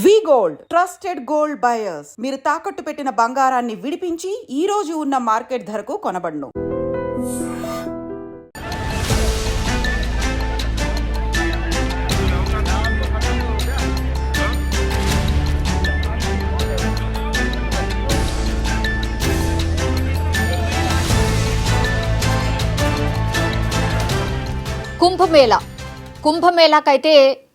వి gold trusted gold buyers. మీరు తాకట్టు పెట్టిన బంగారాన్ని విడిపించి ఈ రోజు ఉన్న మార్కెట్ ధరకు కొనబడును. కుంభమేళాకైతే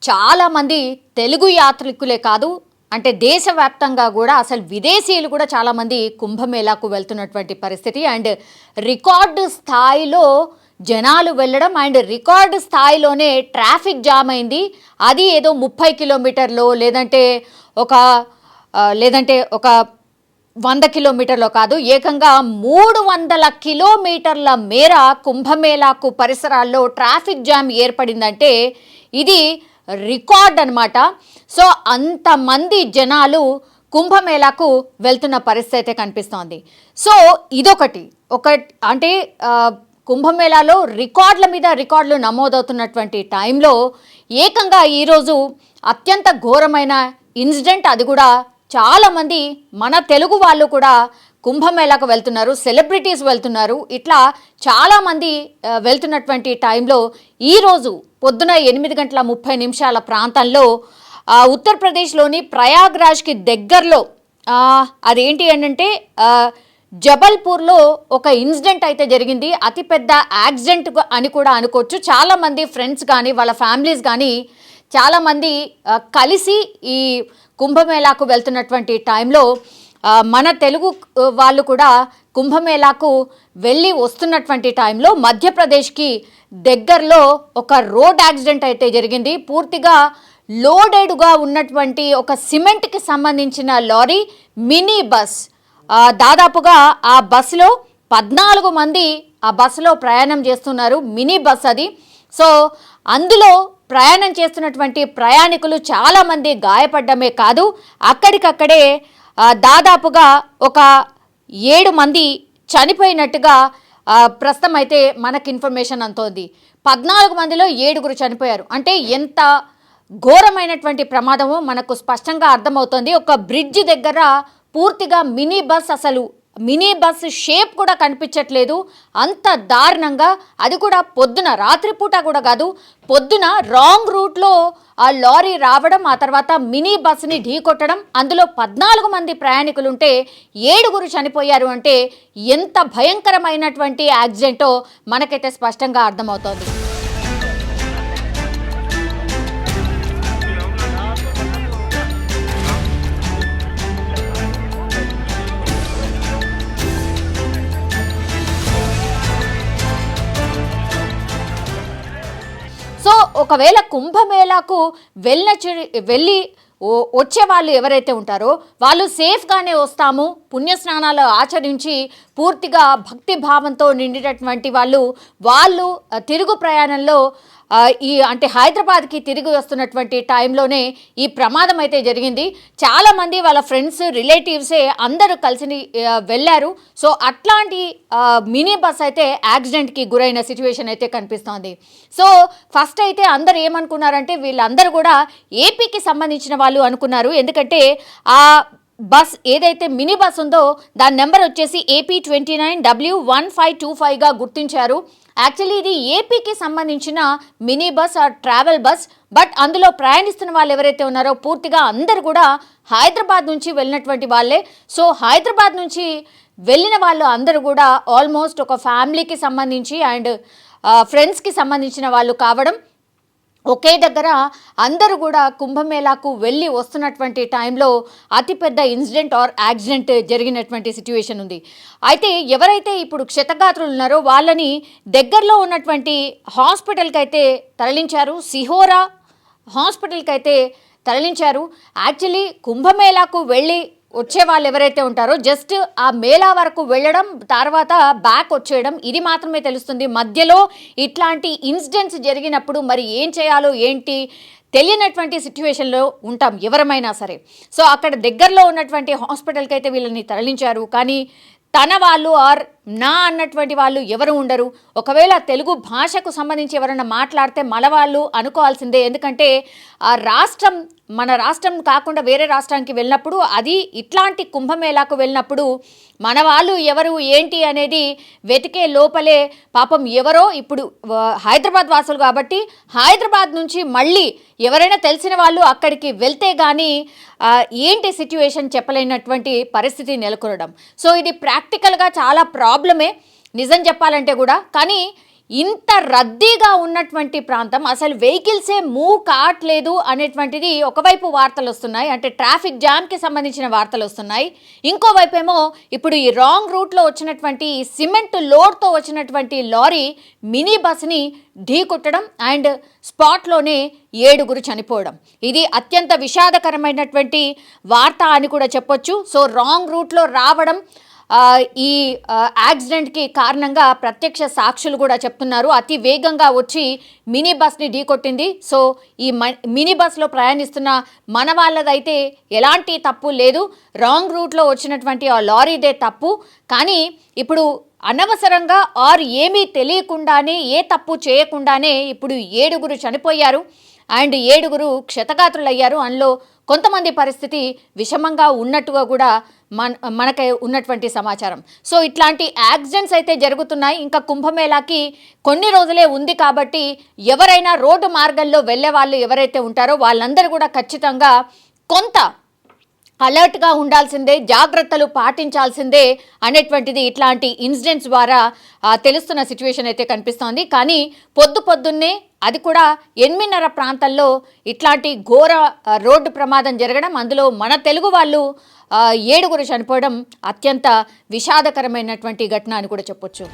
చాలా మంది తెలుగు యాత్రికులే కాదు, అంటే దేశవ్యాప్తంగా కూడా అసలు విదేశీయులు కూడా చాలామంది కుంభమేళాకు వెళ్తున్నటువంటి పరిస్థితి. అండ్ రికార్డు స్థాయిలో జనాలు వెళ్ళడం అండ్ రికార్డు స్థాయిలోనే ట్రాఫిక్ జామ్ అయింది. అది ఏదో 30 కిలోమీటర్లో లేదంటే ఒక 100 కిలోమీటర్లో కాదు, ఏకంగా 300 కిలోమీటర్ల మేర కుంభమేళాకు పరిసరాల్లో ట్రాఫిక్ జామ్ ఏర్పడిందంటే ఇది రికార్డ్ అనమాట. సో అంతమంది జనాలు కుంభమేళాకు వెళ్తున్న పరిస్థితి అయితే కనిపిస్తోంది. సో ఇదొకటి అంటే కుంభమేళాలో రికార్డుల మీద రికార్డులు నమోదవుతున్నటువంటి టైంలో ఏకంగా ఈరోజు అత్యంత ఘోరమైన ఇన్సిడెంట్, అది కూడా చాలామంది మన తెలుగు వాళ్ళు కూడా కుంభమేళాకు వెళ్తున్నారు, సెలబ్రిటీస్ వెళ్తున్నారు. ఇట్లా చాలామంది వెళ్తున్నటువంటి టైంలో ఈరోజు పొద్దున 8:30 ప్రాంతంలో ఉత్తరప్రదేశ్లోని ప్రయాగ్రాజ్కి దగ్గరలో అదేంటి అంటే జబల్పూర్లో ఒక ఇన్సిడెంట్ అయితే జరిగింది. అతిపెద్ద యాక్సిడెంట్ అని కూడా అనుకోవచ్చు. చాలామంది ఫ్రెండ్స్ కానీ వాళ్ళ ఫ్యామిలీస్ కానీ చాలామంది కలిసి ఈ కుంభమేళాకు వెళ్తున్నటువంటి టైంలో మన తెలుగు వాళ్ళు కూడా కుంభమేళాకు వెళ్ళి వస్తున్నటువంటి టైంలో మధ్యప్రదేశ్కి దగ్గరలో ఒక రోడ్ యాక్సిడెంట్ అయితే జరిగింది. పూర్తిగా లోడెడ్గా ఉన్నటువంటి ఒక సిమెంట్కి సంబంధించిన లారీ మినీ బస్, దాదాపుగా ఆ బస్సులో 14 మంది ఆ బస్సులో ప్రయాణం చేస్తున్నారు. మినీ బస్ అది. సో అందులో ప్రయాణం చేస్తున్నటువంటి ప్రయాణికులు చాలామంది గాయపడ్డమే కాదు, అక్కడికక్కడే దాదాపుగా ఒక 7 మంది చనిపోయినట్టుగా ప్రస్తుతం అయితే మనకు ఇన్ఫర్మేషన్ అంతోంది. 14 మందిలో 7 చనిపోయారు. అంటే ఎంత ఘోరమైనటువంటి ప్రమాదమో మనకు స్పష్టంగా అర్థమవుతోంది. ఒక బ్రిడ్జ్ దగ్గర పూర్తిగా మినీ బస్ షేప్ కూడా కనిపించట్లేదు, అంత దారుణంగా. అది కూడా పొద్దున, రాత్రిపూట కూడా కాదు, పొద్దున రాంగ్ రూట్లో ఆ లారీ రావడం, ఆ తర్వాత మినీ బస్ని ఢీకొట్టడం, అందులో 14 మంది ప్రయాణికులుంటే 7 చనిపోయారు. అంటే ఎంత భయంకరమైనటువంటి యాక్సిడెంటో మనకైతే స్పష్టంగా అర్థమవుతోంది. సో ఒకవేళ కుంభమేళాకు వెళ్ళి వచ్చే వాళ్ళు ఎవరైతే ఉంటారో వాళ్ళు సేఫ్గానే వస్తాము, పుణ్యస్నానాలు ఆచరించి పూర్తిగా భక్తి భావంతో నిండినటువంటి వాళ్ళు తిరుగు ప్రయాణంలో అంటే హైదరాబాద్కి తిరిగి వస్తున్నటువంటి టైంలోనే ఈ ప్రమాదం అయితే జరిగింది. చాలామంది వాళ్ళ ఫ్రెండ్స్, రిలేటివ్సే అందరూ కలిసి వెళ్ళారు. సో అట్లాంటి మినీ బస్ అయితే యాక్సిడెంట్కి గురైన సిచ్యువేషన్ అయితే కనిపిస్తోంది. సో ఫస్ట్ అయితే అందరు ఏమనుకున్నారంటే వీళ్ళందరూ కూడా ఏపీకి సంబంధించిన వాళ్ళు అనుకున్నారు. ఎందుకంటే ఆ బస్ ఏదైతే మినీ బస్ ఉందో దాని నెంబర్ వచ్చేసి AP29W1525గా గుర్తించారు. యాక్చువల్లీ ఇది ఏపీకి సంబంధించిన mini bus or travel bus. But అందులో ప్రయాణిస్తున్న వాళ్ళు ఎవరైతే ఉన్నారో పూర్తిగా అందరు కూడా హైదరాబాద్ నుంచి వెళ్ళినటువంటి వాళ్ళే. సో హైదరాబాద్ నుంచి వెళ్ళిన వాళ్ళు అందరూ కూడా ఆల్మోస్ట్ ఒక ఫ్యామిలీకి సంబంధించి అండ్ ఫ్రెండ్స్కి సంబంధించిన వాళ్ళు కావడం, ఒకే దగ్గర అందరూ కూడా కుంభమేళాకు వెళ్ళి వస్తున్నటువంటి టైంలో అతిపెద్ద ఇన్సిడెంట్ ఆర్ యాక్సిడెంట్ జరిగినటువంటి సిచ్యువేషన్ ఉంది. అయితే ఎవరైతే ఇప్పుడు క్షతగాత్రులు ఉన్నారో వాళ్ళని దగ్గరలో ఉన్నటువంటి హాస్పిటల్కి అయితే తరలించారు, సిహోరా హాస్పిటల్కి అయితే తరలించారు. యాక్చువల్లీ కుంభమేళాకు వెళ్ళి వచ్చే వాళ్ళు ఎవరైతే ఉంటారో జస్ట్ ఆ మేళా వరకు వెళ్ళడం, తర్వాత బ్యాక్ వచ్చేయడం, ఇది మాత్రమే తెలుస్తుంది. మధ్యలో ఇట్లాంటి ఇన్సిడెంట్స్ జరిగినప్పుడు మరి ఏం చేయాలో ఏంటి తెలియనటువంటి సిచ్యువేషన్లో ఉంటాం ఎవరమైనా సరే. సో అక్కడ దగ్గరలో ఉన్నటువంటి హాస్పిటల్కి అయితే వీళ్ళని తరలించారు. కానీ తన వాళ్ళు ఆర్ నా అన్నటువంటి వాళ్ళు ఎవరు ఉండరు. ఒకవేళ తెలుగు భాషకు సంబంధించి ఎవరైనా మాట్లాడితే మన వాళ్ళు అనుకోవాల్సిందే. ఎందుకంటే ఆ రాష్ట్రం మన రాష్ట్రం కాకుండా వేరే రాష్ట్రానికి వెళ్ళినప్పుడు, అది ఇట్లాంటి కుంభమేళాకు వెళ్ళినప్పుడు మన వాళ్ళు ఎవరు ఏంటి అనేది వెతికే లోపలే పాపం ఎవరో ఇప్పుడు హైదరాబాద్ వాసులు కాబట్టి హైదరాబాద్ నుంచి మళ్ళీ ఎవరైనా తెలిసిన వాళ్ళు అక్కడికి వెళ్తే కానీ ఏంటి సిచ్యువేషన్ చెప్పలేనటువంటి పరిస్థితి నెలకొనడం. సో ఇది ప్రాక్టికల్గా చాలా ప్రాబ్లమే నిజం చెప్పాలంటే కూడా. కానీ ఇంత రద్దీగా ఉన్నటువంటి ప్రాంతం, అసలు వెహికల్సే మూవ్ కావట్లేదు అనేటువంటిది ఒకవైపు వార్తలు వస్తున్నాయి, అంటే ట్రాఫిక్ జామ్కి సంబంధించిన వార్తలు వస్తున్నాయి. ఇంకోవైపు ఏమో ఇప్పుడు ఈ రాంగ్ రూట్లో వచ్చినటువంటి సిమెంట్ లోడ్తో వచ్చినటువంటి లారీ మినీ బస్ని ఢీకొట్టడం అండ్ స్పాట్లోనే 7 చనిపోవడం. ఇది అత్యంత విషాదకరమైనటువంటి వార్త అని కూడా చెప్పొచ్చు. సో రాంగ్ రూట్లో రావడం ఈ యాక్సిడెంట్కి కారణంగా ప్రత్యక్ష సాక్షులు కూడా చెప్తున్నారు. అతి వేగంగా వచ్చి మినీ బస్ని ఢీకొట్టింది. సో ఈ మినీ బస్లో ప్రయాణిస్తున్న మన వాళ్ళదైతే ఎలాంటి తప్పు లేదు, రాంగ్ రూట్లో వచ్చినటువంటి ఆ లారీదే తప్పు. కానీ ఇప్పుడు అనవసరంగా ఏమీ తెలియకుండానే, ఏ తప్పు చేయకుండానే ఇప్పుడు 7 చనిపోయారు అండ్ 7 క్షతగాత్రులయ్యారు. అందులో కొంతమంది పరిస్థితి విషమంగా ఉన్నట్టుగా కూడా మనకి ఉన్నటువంటి సమాచారం. సో ఇట్లాంటి యాక్సిడెంట్స్ అయితే జరుగుతున్నాయి. ఇంకా కుంభమేళాకి కొన్ని రోజులే ఉంది కాబట్టి ఎవరైనా రోడ్డు మార్గంలో వెళ్ళే వాళ్ళు ఎవరైతే ఉంటారో వాళ్ళందరూ కూడా ఖచ్చితంగా కొంత అలర్ట్గా ఉండాల్సిందే, జాగ్రత్తలు పాటించాల్సిందే అనేటువంటిది ఇట్లాంటి ఇన్సిడెంట్స్ ద్వారా తెలుస్తున్న సిచ్యువేషన్ అయితే కనిపిస్తోంది. కానీ పొద్దున్నే అది కూడా 8:30 ప్రాంతాల్లో ఇట్లాంటి ఘోర రోడ్డు ప్రమాదం జరగడం, అందులో మన తెలుగు వాళ్ళు 7 చనిపోవడం అత్యంత విషాదకరమైనటువంటి ఘటన అని కూడా చెప్పొచ్చు.